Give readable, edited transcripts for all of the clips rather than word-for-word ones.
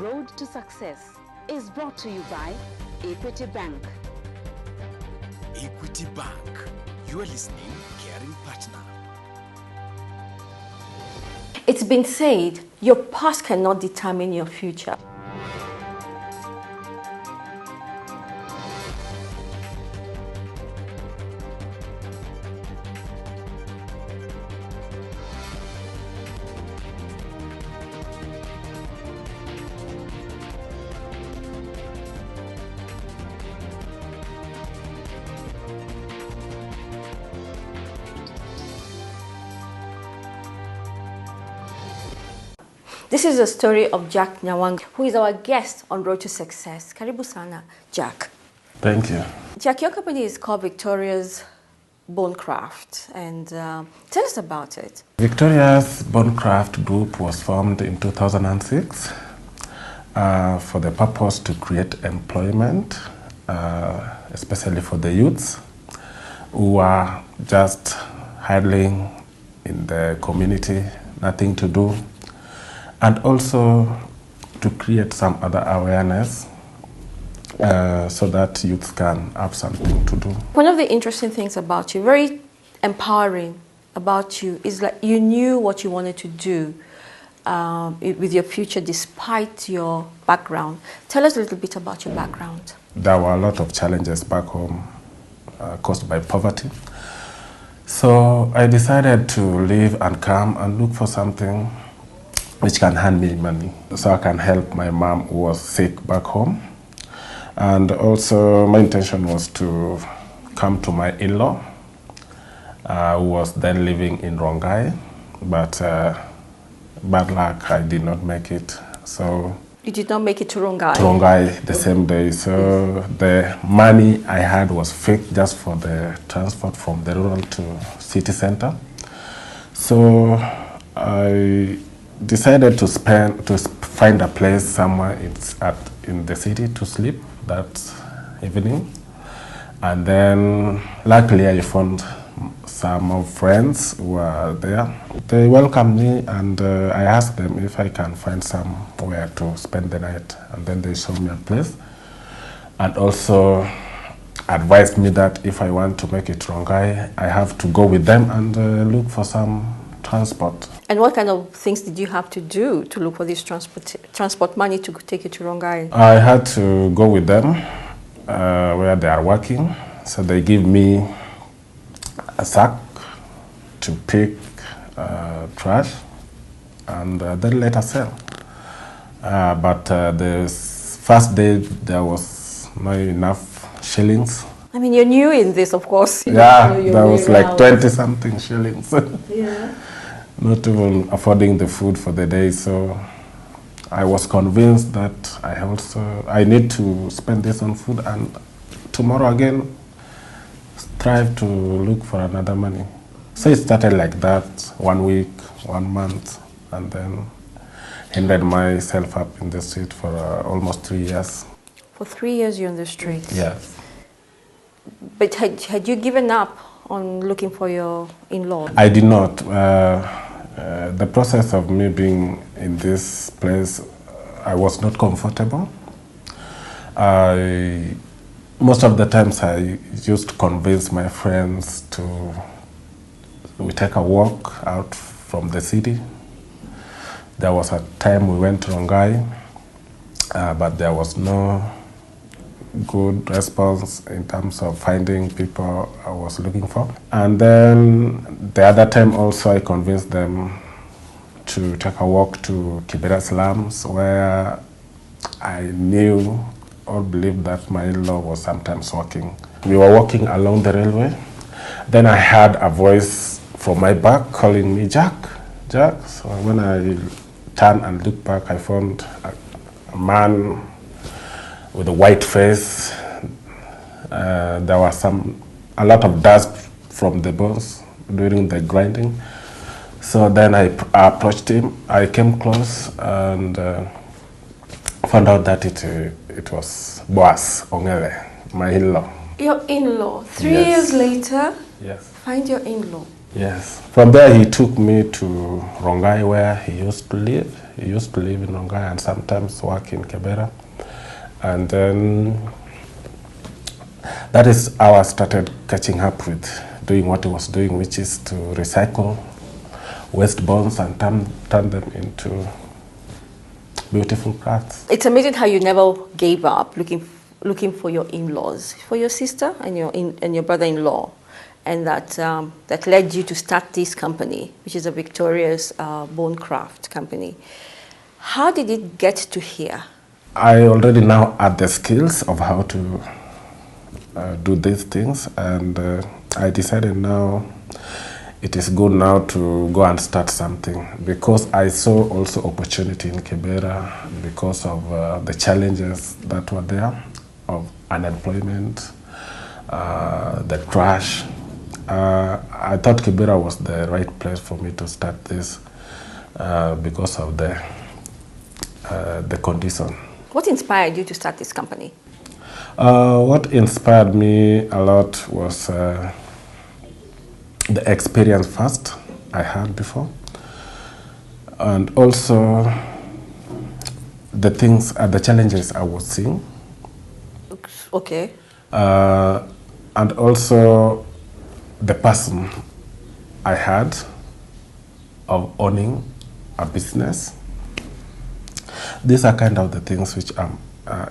Road to Success is brought to you by Equity Bank. Equity Bank, you are listening, caring partner. It's been said, your past cannot determine your future. This is the story of Jack Nyawang, who is our guest on Road to Success. Karibu sana, Jack. Thank you. Jack, your company is called Victoria's Bonecraft, and tell us about it. Victoria's Bonecraft Group was formed in 2006 for the purpose to create employment, especially for the youths who are just idling in the community, nothing to do, and also to create some other awareness so that youth can have something to do. One of the interesting things about you, very empowering about you, is that you knew what you wanted to do with your future despite your background. Tell us a little bit about your background. There were a lot of challenges back home caused by poverty. So I decided to leave and come and look for something which can hand me money so I can help my mom who was sick back home. And also my intention was to come to my in-law who was then living in Rongai, but bad luck, I did not make it. So You did not make it to Rongai? To Rongai the same day. So the money I had was fake just for the transport from the rural to city center. So I decided to find a place somewhere in the city to sleep that evening. And then luckily I found some of friends who were there. They welcomed me and I asked them if I can find somewhere to spend the night. And then they showed me a place and also advised me that if I want to make it to Rongai, I have to go with them and look for some transport. And what kind of things did you have to do to look for this transport money to take you to Rongai? I had to go with them where they are working. So they give me a sack to pick trash and then later sell. But the first day there was not enough shillings. I mean, you're new in this, of course. Yeah, there was like 20-something shillings. Yeah. Not even affording the food for the day, so I was convinced that I need to spend this on food and tomorrow again strive to look for another money. So it started like that, 1 week, 1 month, and then ended myself up in the street for almost 3 years. For 3 years you're on the street? Yes. But had you given up on looking for your in-law? I did not. The process of me being in this place, I was not comfortable. Most of the times I used to convince my friends we take a walk out from the city. There was a time we went to Rongai, but there was no good response in terms of finding people I was looking for. And then the other time also I convinced them to take a walk to Kibera slums where I knew or believed that my in-law was sometimes walking. We were walking along the railway. Then I heard a voice from my back calling me, Jack, Jack. So when I turned and looked back, I found a man with a white face. There was a lot of dust from the bones during the grinding. So then I approached him. I came close and found out that it was Boaz Ongele, my in-law. Your in-law. 3 Yes. years later, Yes. find your in-law. Yes. From there, he took me to Rongai, where he used to live. He used to live in Rongai and sometimes work in Kibera. And then that is how I started catching up with doing what he was doing, which is to recycle waste bones and turn them into beautiful crafts. It's amazing how you never gave up looking for your in-laws, for your sister and your brother-in-law, and that led you to start this company, which is a Victoria's bone craft company. How did it get to here? I already now had the skills of how to do these things, and I decided now it is good now to go and start something, because I saw also opportunity in Kibera because of the challenges that were there of unemployment, the crash. I thought Kibera was the right place for me to start this because of the condition. What inspired you to start this company? What inspired me a lot was the experience first I had before, and also the things, the challenges I was seeing. Okay. And also the person I had of owning a business. These are kind of the things which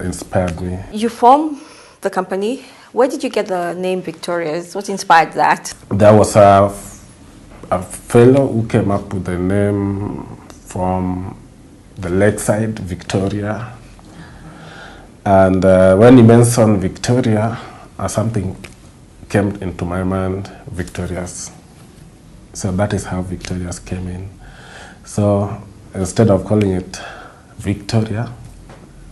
inspired me. You formed the company. Where did you get the name Victoria's? What inspired that? There was a fellow who came up with the name from the lakeside, Victoria. And when he mentioned Victoria, something came into my mind, Victoria's. So that is how Victoria's came in. So instead of calling it Victoria,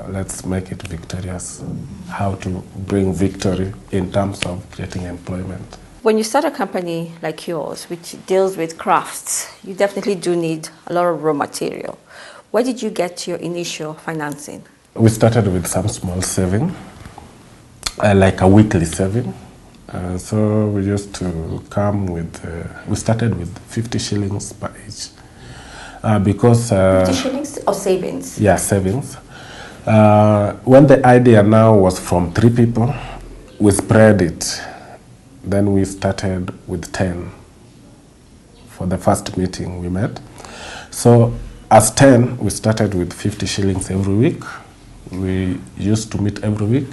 let's make it Victoria's. How to bring victory in terms of creating employment. When you start a company like yours, which deals with crafts, you definitely do need a lot of raw material. Where did you get your initial financing? We started with some small saving, like a weekly saving. So we used to come with, we started with 50 shillings per each. Because 50 shillings or savings? Yeah, savings. When the idea now was from 3 people, we spread it. Then we started with 10 for the first meeting we met. So as 10, we started with 50 shillings every week. We used to meet every week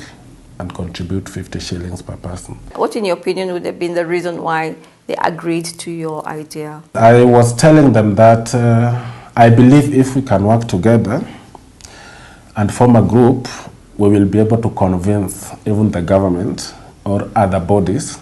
and contribute 50 shillings per person. What, in your opinion, would have been the reason why they agreed to your idea? I was telling them that I believe if we can work together and form a group, we will be able to convince even the government or other bodies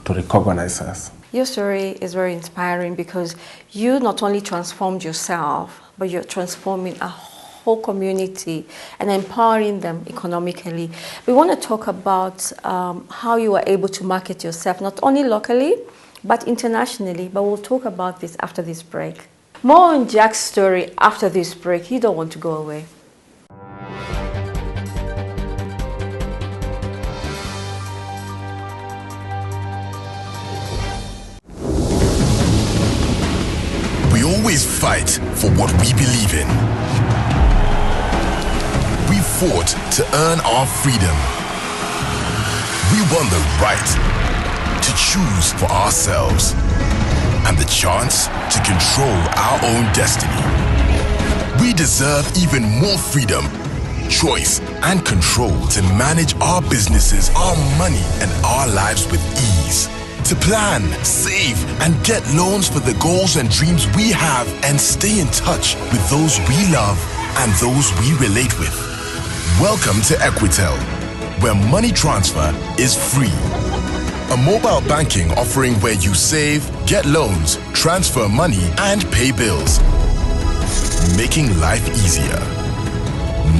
to recognize us. Your story is very inspiring because you not only transformed yourself, but you're transforming a whole community and empowering them economically. We want to talk about how you were able to market yourself, not only locally, but internationally. But we'll talk about this after this break. More on Jack's story after this break. You don't want to go away. We always fight for what we believe in. We fought to earn our freedom. We won the right to choose for ourselves and the chance to control our own destiny. We deserve even more freedom, choice, and control to manage our businesses, our money, and our lives with ease. To plan, save, and get loans for the goals and dreams we have, and stay in touch with those we love and those we relate with. Welcome to Equitel, where money transfer is free. A mobile banking offering where you save, get loans, transfer money, and pay bills. Making life easier.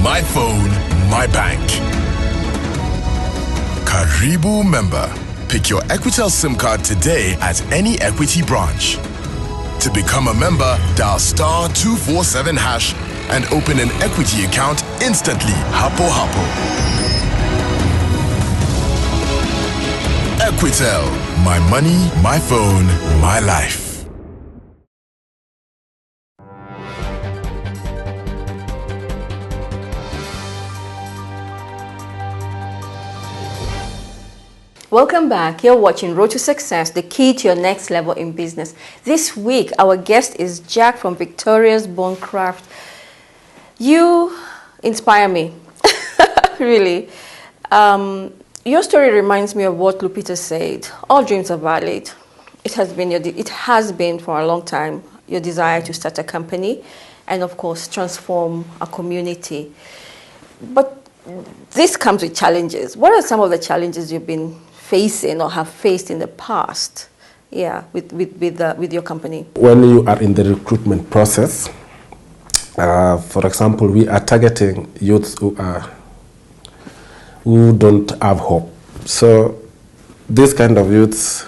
My phone, my bank. Karibu member. Pick your Equitel SIM card today at any Equity branch. To become a member, dial *247# and open an Equity account instantly. Hapo Hapo. Equitel. My money, my phone, my life. Welcome back. You're watching Road to Success, the key to your next level in business. This week, our guest is Jack from Victoria's Bone Craft. You inspire me, really. Your story reminds me of what Lupita said. All dreams are valid. It has been for a long time your desire to start a company and, of course, transform a community. But this comes with challenges. What are some of the challenges you've been facing or have faced in the past, with your company? When you are in the recruitment process, for example, we are targeting youths who don't have hope. So this kind of youths,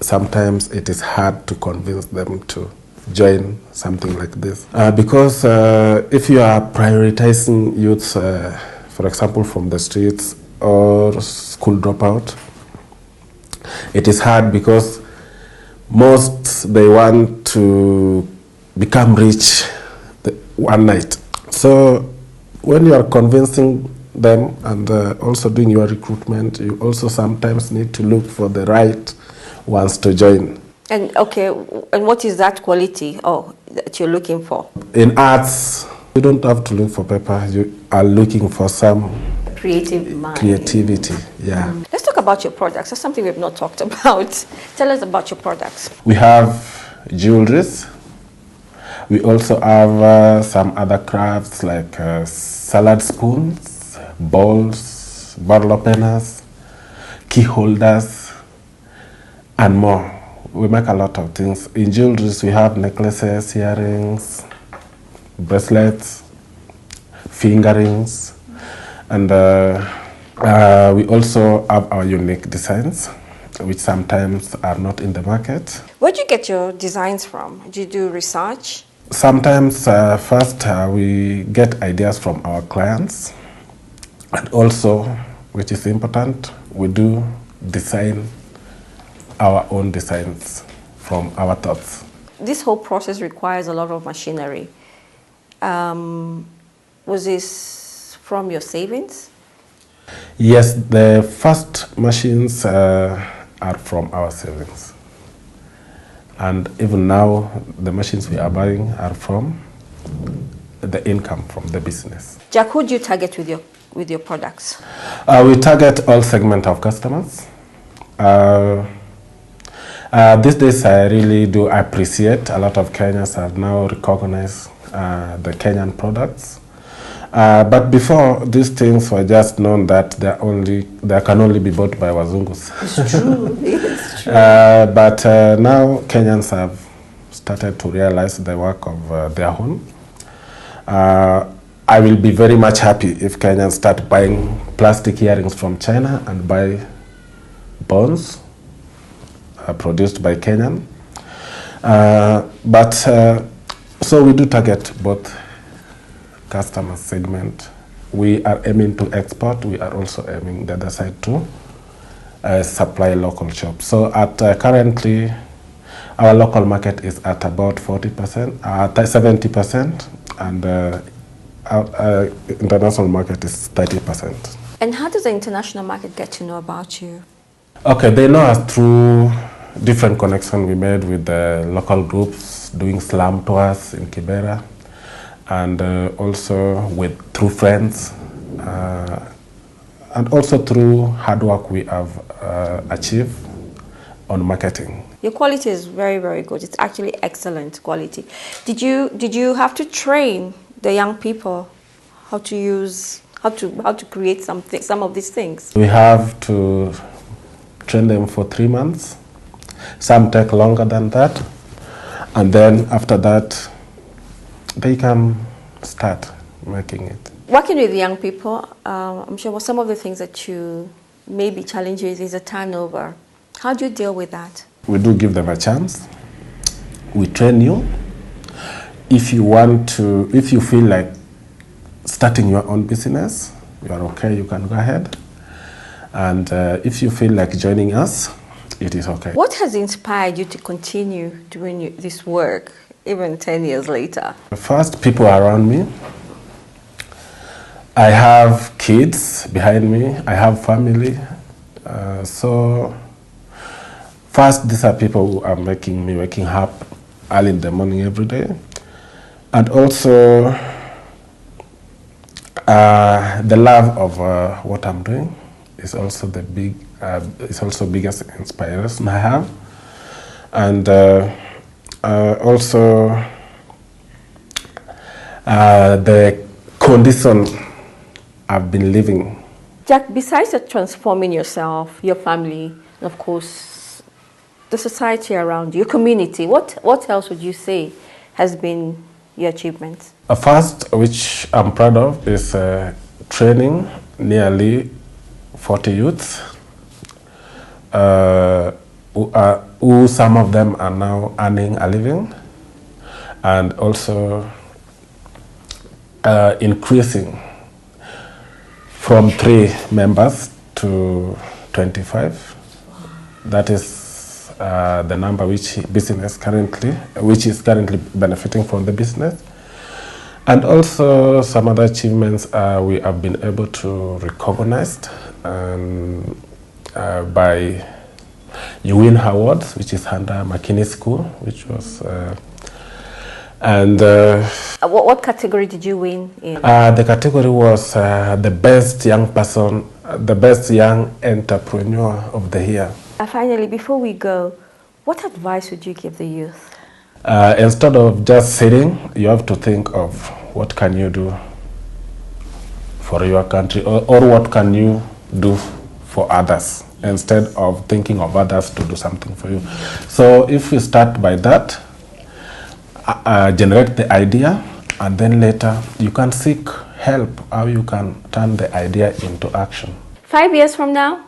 sometimes it is hard to convince them to join something like this. Because if you are prioritizing youths, for example, from the streets or school dropout, it is hard because most they want to become rich one night. So when you are convincing them and also doing your recruitment, you also sometimes need to look for the right ones to join. And and what is that quality that you're looking for? In arts, you don't have to look for paper. You are looking for some creativity. Yeah. Let's talk about your products. That's something we've not talked about. Tell us about your products. We have jewelries. We also have some other crafts like salad spoons, bowls, bottle openers, key holders, and more. We make a lot of things. In jewelries, we have necklaces, earrings, bracelets, finger rings, and we also have our unique designs, which sometimes are not in the market. Where do you get your designs from? Do you do research? Sometimes first we get ideas from our clients, and also, which is important, we do design our own designs from our thoughts. This whole process requires a lot of machinery. Was this from your savings? Yes, the first machines are from our savings. And even now, the machines we are buying are from the income from the business. Jack, who do you target with your products? We target all segments of customers. These days, I really do appreciate a lot of Kenyans have now recognized the Kenyan products. But before, these things were just known that they can only be bought by Wazungus. It's true. It's true. But now Kenyans have started to realize the work of their own. I will be very much happy if Kenyans start buying plastic earrings from China and buy bones produced by Kenyan. So we do target both customer segment. We are aiming to export. We are also aiming the other side to supply local shops. So at currently, our local market is at about 40%, 70%, and our international market is 30%. And how does the international market get to know about you? Okay, they know us through different connections we made with the local groups doing slam tours in Kibera, and also through friends, and also through hard work we have achieved on marketing. Your quality is very, very good. It's actually excellent quality. Did you have to train the young people how to create some of these things? We have to train them for 3 months. Some take longer than that, and then after that, they can start making it. Working with young people, I'm sure some of the things that you may be challenges is a turnover. How do you deal with that? We do give them a chance. We train you. If you feel like starting your own business, you are okay, you can go ahead. And if you feel like joining us, it is okay. What has inspired you to continue doing this work even 10 years later? First, people around me. I have kids behind me. I have family. So first, these are people who are making me waking up early in the morning every day. And also the love of what I'm doing is also the biggest inspiration I have. And also the condition I've been living. Jack, besides transforming yourself, your family, and of course the society around you, your community, what else would you say has been your achievements? First, which I'm proud of, is training nearly 40 youths, who some of them are now earning a living, and also increasing from 3 members to 25. That is the number which is currently benefiting from the business. And also some other achievements we have been able to recognize by UWIN Awards, which is under McKinney School, which was what category did you win in? The category was the best young person, the best young entrepreneur of the year. Finally, before we go, what advice would you give the youth? Instead of just sitting, you have to think of what can you do for your country, or what can you do for others, instead of thinking of others to do something for you. So if you start by that, generate the idea, and then later you can seek help how you can turn the idea into action. 5 years from now?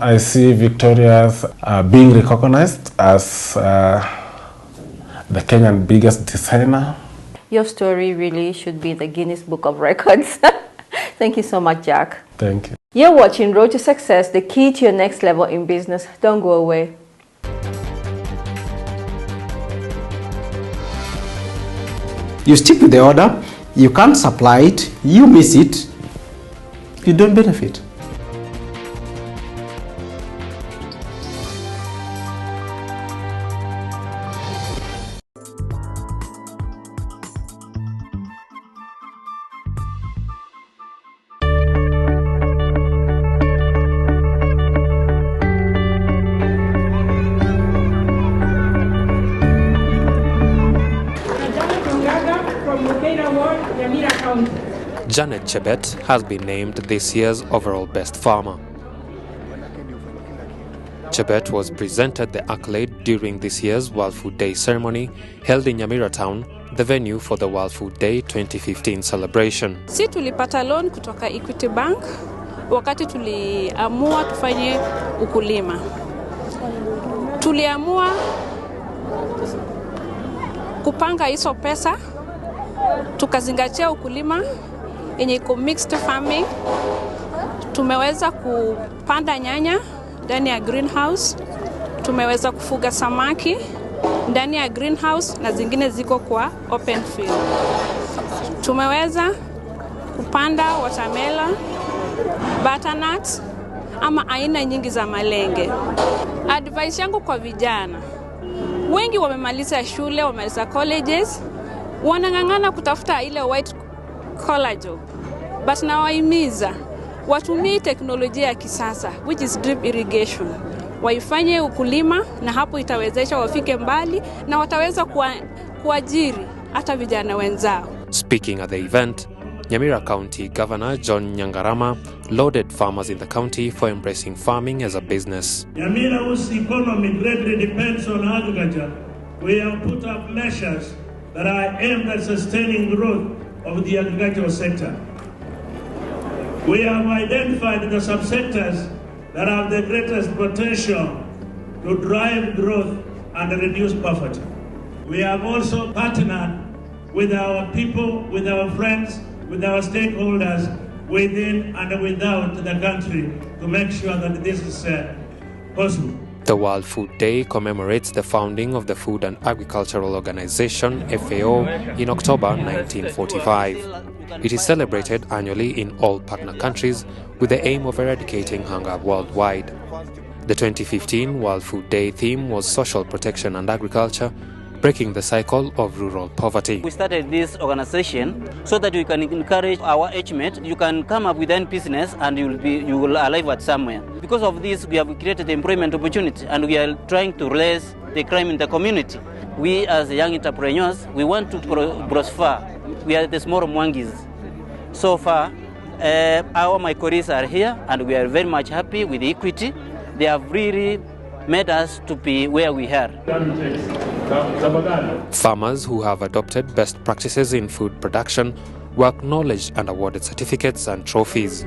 I see Victoria's being recognized as the Kenyan biggest designer. Your story really should be the Guinness Book of Records. Thank you so much, Jack. Thank you. You're watching Road to Success, the key to your next level in business. Don't go away. You stick with the order, you can't supply it, you miss it, you don't benefit. Janet Chebet has been named this year's overall best farmer. Chebet was presented the accolade during this year's World Food Day ceremony held in Nyamira Town, the venue for the World Food Day 2015 celebration. Si tulipata loan kutoka Equity Bank wakati tuliamua tufanye ukulima. Tuliamua kupanga hizo pesa, tukazingatia ukulima yenye iko mixed farming. Tumeweza kupanda nyanya ndani ya greenhouse, tumeweza kufuga samaki ndani ya greenhouse na zingine ziko kwa open field. Tumeweza kupanda watermelon, butternut ama aina nyingi za malenge. Advice yangu kwa vijana, wengi wamemaliza shule, wamemaliza colleges, wanang'ang'ana kutafuta ile white collar job. But nawahimiza watumie teknolojia ya kisasa, which is drip irrigation. Waifanye ukulima na hapo itawezesha wafike mbali na wataweza kuajiri hata vijana wenzao. Speaking at the event, Nyamira County Governor John Nyangarama lauded farmers in the county for embracing farming as a business. Nyamira, whose economy greatly depends on agriculture, we have put up measures that are aimed at sustaining growth of the agricultural sector. We have identified the subsectors that have the greatest potential to drive growth and reduce poverty. We have also partnered with our people, with our friends, with our stakeholders within and without the country to make sure that this is possible. The World Food Day commemorates the founding of the Food and Agricultural Organization, FAO, in October 1945. It is celebrated annually in all partner countries with the aim of eradicating hunger worldwide. The 2015 World Food Day theme was social protection and agriculture, breaking the cycle of rural poverty. We started this organization so that we can encourage our age mates. You can come up with any business and you will arrive at somewhere. Because of this, we have created employment opportunity and we are trying to raise the crime in the community. We as young entrepreneurs, we want to prosper. We are the small Mwangis. So far, my colleagues are here and we are very much happy with the equity. They have really made us to be where we are. Farmers who have adopted best practices in food production were acknowledged and awarded certificates and trophies.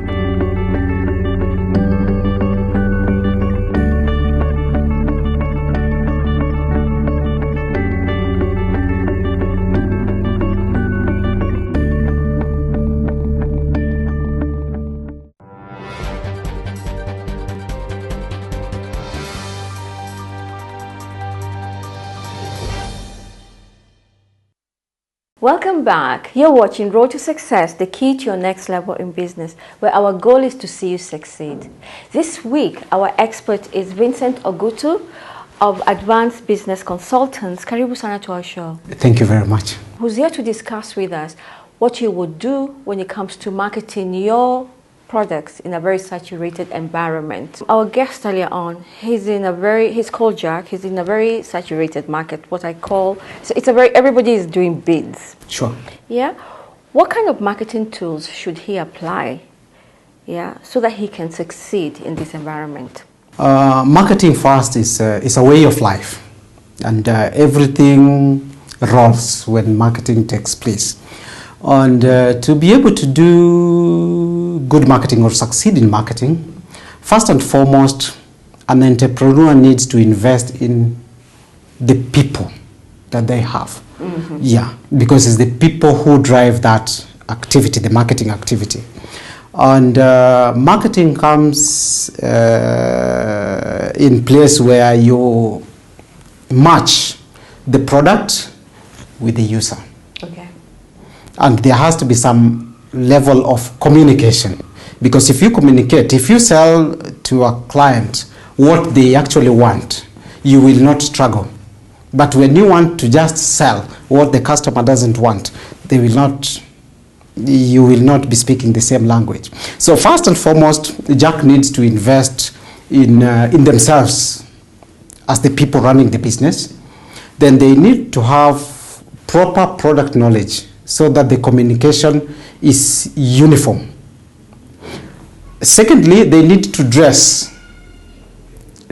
Welcome back. You're watching Road to Success, the key to your next level in business, where our goal is to see you succeed. This week, our expert is Vincent Ogutu of Advanced Business Consultants. Karibu sana to our show. Thank you very much. Who's here to discuss with us what you would do when it comes to marketing your products in a very saturated environment. Our guest earlier on, he's called Jack, he's in a very saturated market, what I call, so everybody is doing bids. Sure. Yeah. What kind of marketing tools should he apply, yeah, so that he can succeed in this environment? Marketing first is a way of life, and everything rolls when marketing takes place. And to be able to do good marketing or succeed in marketing, first and foremost, an entrepreneur needs to invest in the people that they have. Mm-hmm. Yeah, because it's the people who drive that activity, the marketing activity. And marketing comes in place where you match the product with the user. Okay. And there has to be some level of communication, because if you communicate, if you sell to a client what they actually want, you will not struggle. But when you want to just sell what the customer doesn't want, you will not be speaking the same language. So first and foremost, Jack needs to invest in themselves as the people running the business. Then they need to have proper product knowledge, so that the communication is uniform. Secondly, they need to dress,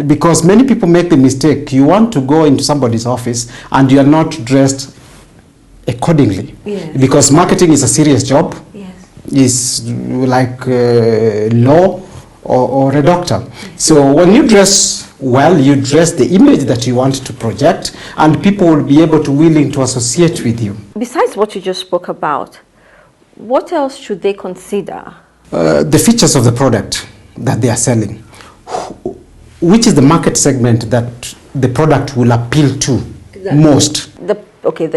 because many people make the mistake. You want to go into somebody's office and you are not dressed accordingly. Yes. Because marketing is a serious job. Yes. It's like law or a doctor. Yes. So when you dress well, you dress the image that you want to project, and people will be willing to associate with you. Besides what you just spoke about, what else should they consider? The features of the product that they are selling. Which is the market segment that the product will appeal to most? The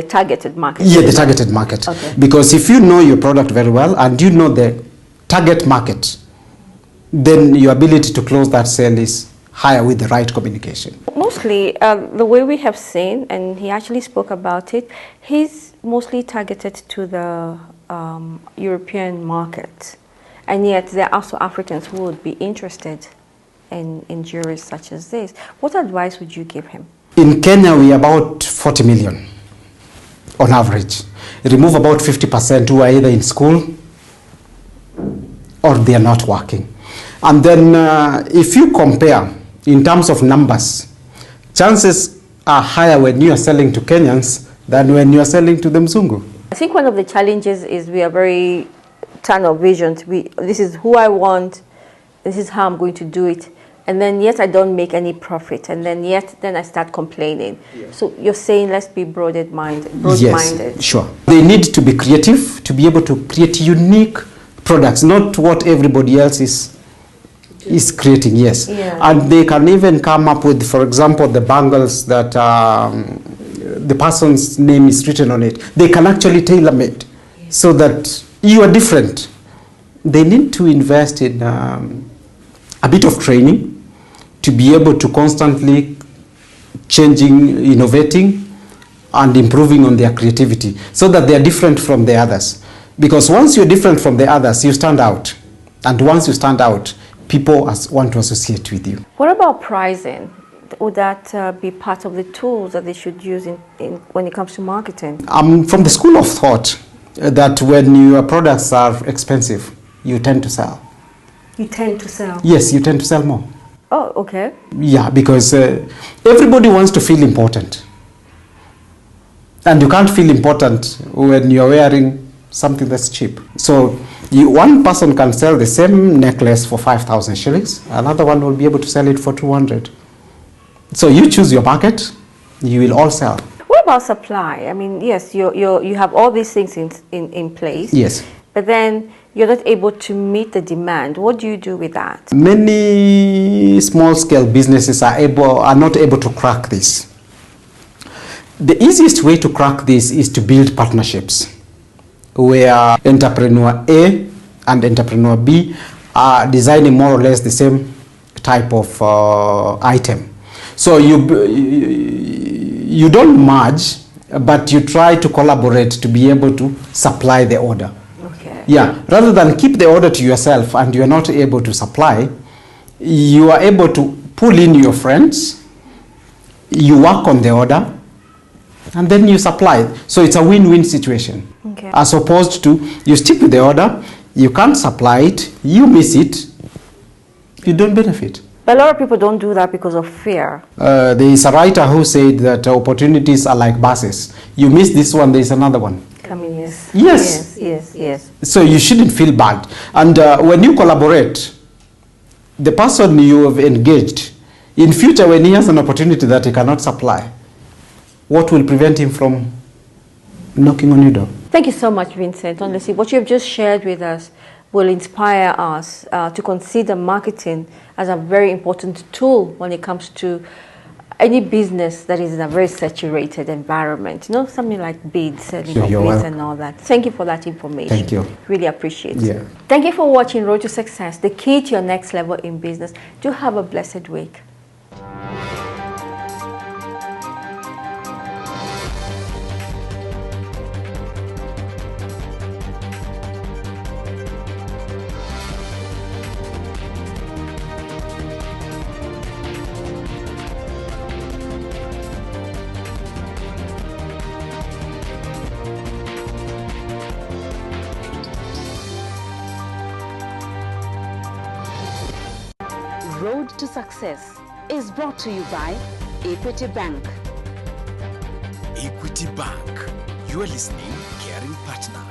targeted market. Yeah, the targeted market. Okay. Because if you know your product very well and you know the target market, then your ability to close that sale is higher with the right communication. Mostly, the way we have seen, and he actually spoke about it, he's mostly targeted to the European market. And yet there are also Africans who would be interested in juries such as this. What advice would you give him? In Kenya, we are about 40 million on average. Remove about 50% who are either in school or they are not working. And then if you compare in terms of numbers, chances are higher when you are selling to Kenyans than when you are selling to the Mzungu. I think one of the challenges is we are very tunnel vision. This is who I want, this is how I'm going to do it, and then yet I don't make any profit, and then I start complaining. Yes. So you're saying let's be broad-minded. Yes, sure. They need to be creative to be able to create unique products, not what everybody else is is creating, yes. Yeah. And they can even come up with, for example, the bangles that the person's name is written on it. They can actually tailor-made so that you are different. They need to invest in a bit of training to be able to constantly changing, innovating, and improving on their creativity so that they are different from the others. Because once you're different from the others, you stand out. And once you stand out, people want to associate with you. What about pricing? Would that be part of the tools that they should use when it comes to marketing? I'm from the school of thought that when your products are expensive, you tend to sell. You tend to sell? Yes, you tend to sell more. Oh, okay. Yeah, because everybody wants to feel important. And you can't feel important when you're wearing something that's cheap. So one person can sell the same necklace for 5,000 shillings. Another one will be able to sell it for 200. So you choose your market, you will all sell. What about supply? I mean, yes, you have all these things in place. Yes. But then you're not able to meet the demand. What do you do with that? Many small-scale businesses are not able to crack this. The easiest way to crack this is to build partnerships where entrepreneur A and entrepreneur B are designing more or less the same type of item. So you don't merge, but you try to collaborate to be able to supply the order. Okay. Yeah, rather than keep the order to yourself and you are not able to supply, you are able to pull in your friends, you work on the order, and then you supply. So it's a win-win situation. Okay. As opposed to you stick with the order, you can't supply it, you miss it, you don't benefit. But a lot of people don't do that because of fear. There is a writer who said that opportunities are like buses. You miss this one, there is another one. Coming, yes. Yes. Yes. So you shouldn't feel bad. And when you collaborate, the person you have engaged, in future when he has an opportunity that he cannot supply, what will prevent him from knocking on your door? Thank you so much, Vincent. Honestly, what you have just shared with us will inspire us to consider marketing as a very important tool when it comes to any business that is in a very saturated environment. You know, something like beads, selling of beads and all that. Thank you for that information. Thank you. Really appreciate it. Yeah. Thank you for watching Road to Success, the key to your next level in business. Do have a blessed week. Road to Success is brought to you by Equity Bank. Equity Bank, you are listening, caring partner.